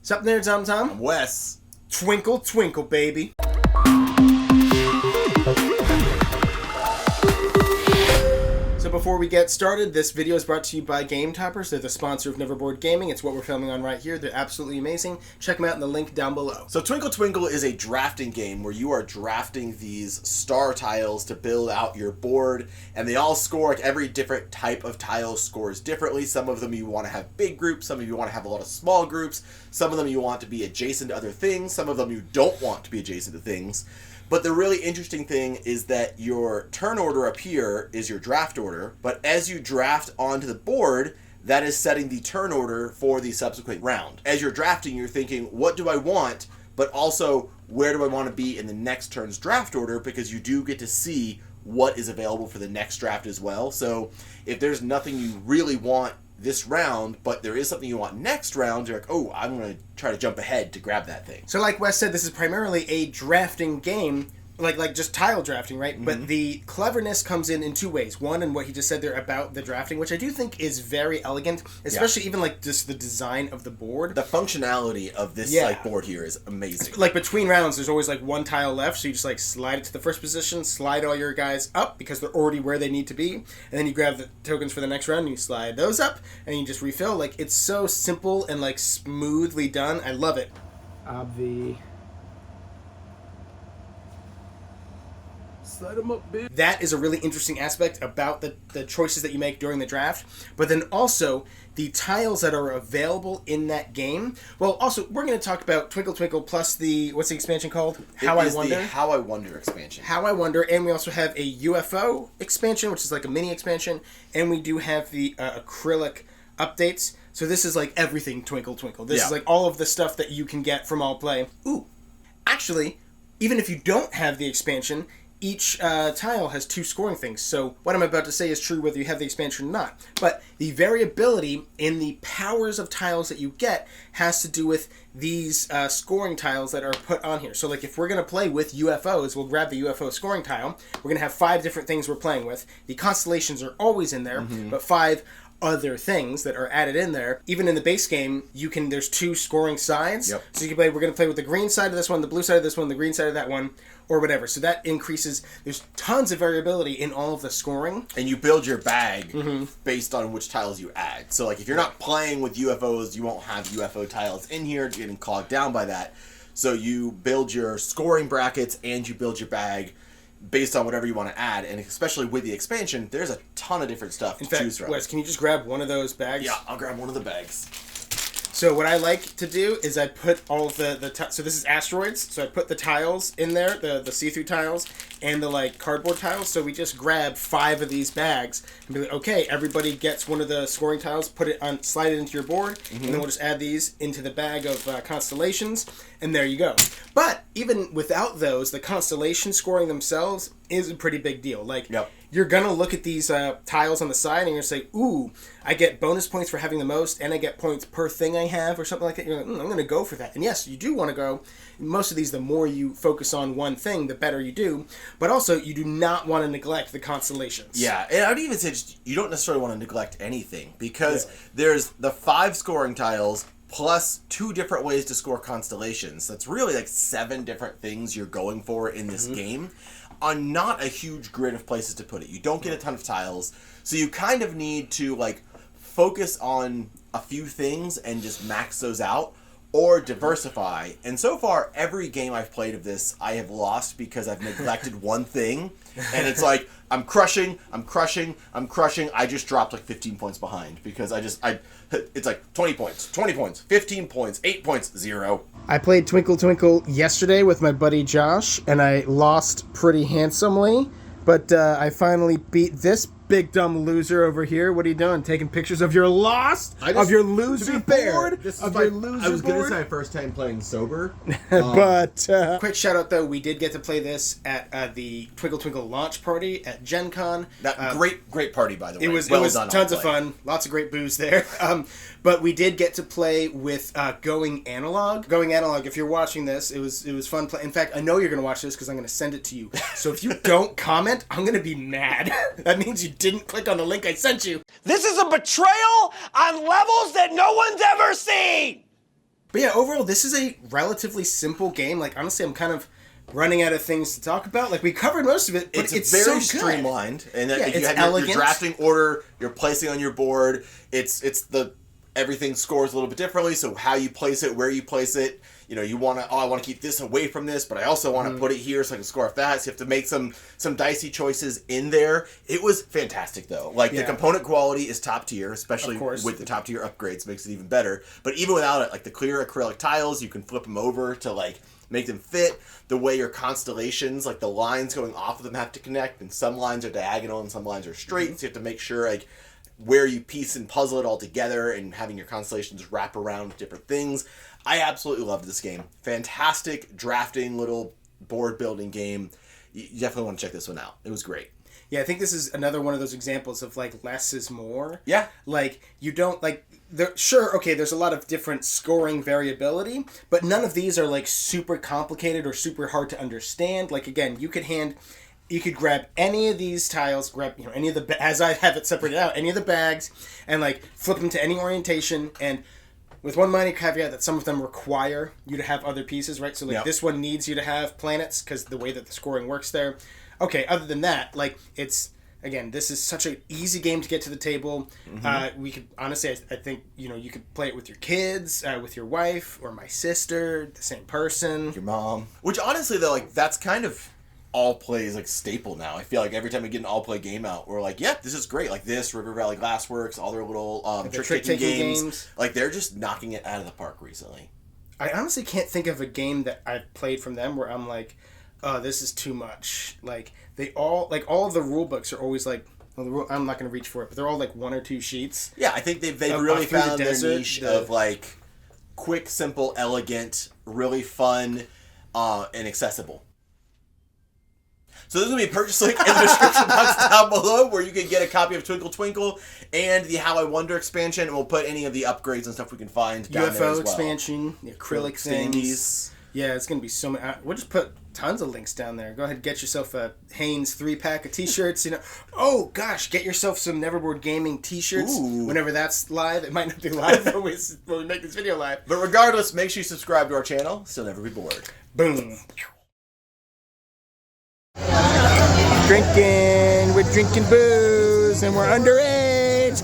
Sup there, Tom Tom? I'm Wes. Twinkle, twinkle, baby. So before we get started, this video is brought to you by GameToppers. They're the sponsor of Neverboard Gaming. It's what we're filming on right here. They're absolutely amazing. Check them out in the link down below. So Twinkle Twinkle is a drafting game where you are drafting these star tiles to build out your board, and they all score, like every different type of tile scores differently. Some of them you want to have big groups, some of you want to have a lot of small groups, some of them you want to be adjacent to other things, some of them you don't want to be adjacent to things. But the really interesting thing is that your turn order up here is your draft order, but as you draft onto the board, that is setting the turn order for the subsequent round. As you're drafting, you're thinking, what do I want? But also, where do I want to be in the next turn's draft order? Because you do get to see what is available for the next draft as well. So if there's nothing you really want this round, but there is something you want next round, you're like, oh, I'm going to try to jump ahead to grab that thing. So like Wes said, this is primarily a drafting game, like just tile drafting, right? Mm-hmm. But the cleverness comes in two ways. One, and what he just said there about the drafting, which I do think is very elegant, especially even like just the design of the board. The functionality of this like board here is amazing. Like between rounds, there's always like one tile left, so you just like slide it to the first position, slide all your guys up because they're already where they need to be, and then you grab the tokens for the next round and you slide those up, and you just refill. Like it's so simple and like smoothly done. I love it. Obvi. Slide them up, bitch. That is a really interesting aspect about the choices that you make during the draft, but then also the tiles that are available in that game. Well, also, we're going to talk about Twinkle Twinkle plus what's the expansion called? How I Wonder? The How I Wonder expansion. How I Wonder, and we also have a UFO expansion, which is like a mini expansion, and we do have the acrylic updates. So this is like everything Twinkle Twinkle. This is like all of the stuff that you can get from all play. Ooh, actually, even if you don't have the expansion, each tile has two scoring things. So what I'm about to say is true whether you have the expansion or not. But the variability in the powers of tiles that you get has to do with these scoring tiles that are put on here. So like if we're going to play with UFOs, we'll grab the UFO scoring tile. We're going to have 5 different things we're playing with. The constellations are always in there, but 5 other things that are added in there. Even in the base game, there's 2 scoring sides. Yep. So you can we're going to play with the green side of this one, the blue side of this one, the green side of that one, or whatever. So that increases, there's tons of variability in all of the scoring. And you build your bag based on which tiles you add. So like if you're not playing with UFOs, you won't have UFO tiles in here, getting clogged down by that. So you build your scoring brackets and you build your bag based on whatever you want to add, and especially with the expansion, there's a ton of different stuff to choose from. Wes, can you just grab one of those bags? Yeah, I'll grab one of the bags. So what I like to do is I put all of so this is asteroids, so I put the tiles in there, the see-through tiles, and the like cardboard tiles, so we just grab 5 of these bags, and be like, okay, everybody gets one of the scoring tiles, slide it into your board, and then we'll just add these into the bag of constellations, and there you go. But even without those, the constellation scoring themselves is a pretty big deal. Like, you're going to look at these tiles on the side and you're going to say, ooh, I get bonus points for having the most, and I get points per thing I have, or something like that. You're like, I'm going to go for that. And yes, you do want to go. Most of these, the more you focus on one thing, the better you do. But also, you do not want to neglect the constellations. Yeah, and I'd even say you don't necessarily want to neglect anything, because there's the 5 scoring tiles, plus 2 different ways to score constellations. That's really like 7 different things you're going for in this game on not a huge grid of places to put it. You don't get a ton of tiles, so you kind of need to like focus on a few things and just max those out, or diversify. And so far, every game I've played of this, I have lost because I've neglected one thing. And it's like, I'm crushing. I just dropped like 15 points behind because it's like 20 points, 15 points, 8 points, 0. I played Twinkle Twinkle yesterday with my buddy Josh, and I lost pretty handsomely. But I finally beat this big dumb loser over here. What are you doing? Taking pictures of your lost? Of your loser board? I was going to say my first time playing sober. But quick shout out though, we did get to play this at the Twinkle Twinkle launch party at Gen Con. That great party, by the way. It was tons of fun. Lots of great booze there. But we did get to play with Going Analog. Going Analog, if you're watching this, it was fun. In fact, I know you're going to watch this because I'm going to send it to you. So if you don't comment, I'm going to be mad. That means you didn't click on the link I sent you. This is a betrayal on levels that no one's ever seen! But yeah, overall, this is a relatively simple game. Like, honestly, I'm kind of running out of things to talk about. Like, we covered most of it, but it's very so streamlined. And yeah, if you have your drafting order, you're placing on your board. Everything scores a little bit differently. So how you place it, where you place it. You know, you want to, I want to keep this away from this, but I also want to put it here so I can score off that. So you have to make some dicey choices in there. It was fantastic, though. Like, the component quality is top tier, especially with the top tier upgrades, makes it even better. But even without it, like, the clear acrylic tiles, you can flip them over to, like, make them fit. The way your constellations, like, the lines going off of them have to connect, and some lines are diagonal and some lines are straight, so you have to make sure, like, where you piece and puzzle it all together and having your constellations wrap around different things. I absolutely loved this game. Fantastic drafting little board building game. You definitely want to check this one out. It was great. Yeah, I think this is another one of those examples of, like, less is more. Yeah. Like, you don't, like, there's a lot of different scoring variability, but none of these are, like, super complicated or super hard to understand. Like, again, you could grab any of these tiles, grab, you know, any of the, as I have it separated out, any of the bags, and, like, flip them to any orientation, and with one minor caveat that some of them require you to have other pieces, right? So, like, this one needs you to have planets because the way that the scoring works there. Okay, other than that, like, it's, again, this is such an easy game to get to the table. We could, honestly, I think, you know, you could play it with your kids, with your wife, or my sister, the same person. Your mom. Which, honestly, though, like, that's kind of all plays, like, staple now. I feel like every time we get an all play game out, we're like, yeah, this is great. Like this, River Valley Glassworks, all their little trick-taking games. Like, they're just knocking it out of the park recently. I honestly can't think of a game that I've played from them where I'm like, oh, this is too much. Like, all of the rule books are always like, well, I'm not going to reach for it, but they're all like 1 or 2 sheets. Yeah, I think they've really found their niche of, like, quick, simple, elegant, really fun, and accessible. So there's going to be a purchase link in the description box down below where you can get a copy of Twinkle Twinkle and the How I Wonder expansion, and we'll put any of the upgrades and stuff we can find down there as well. UFO expansion, the acrylic things. Yeah, it's going to be so many. We'll just put tons of links down there. Go ahead and get yourself a Hanes 3-pack of t-shirts. You know, oh gosh, get yourself some Neverboard Gaming t-shirts. Ooh. Whenever that's live. It might not be live when we make this video live. But regardless, make sure you subscribe to our channel so you'll never be bored. Boom. We're drinking booze, and we're underage.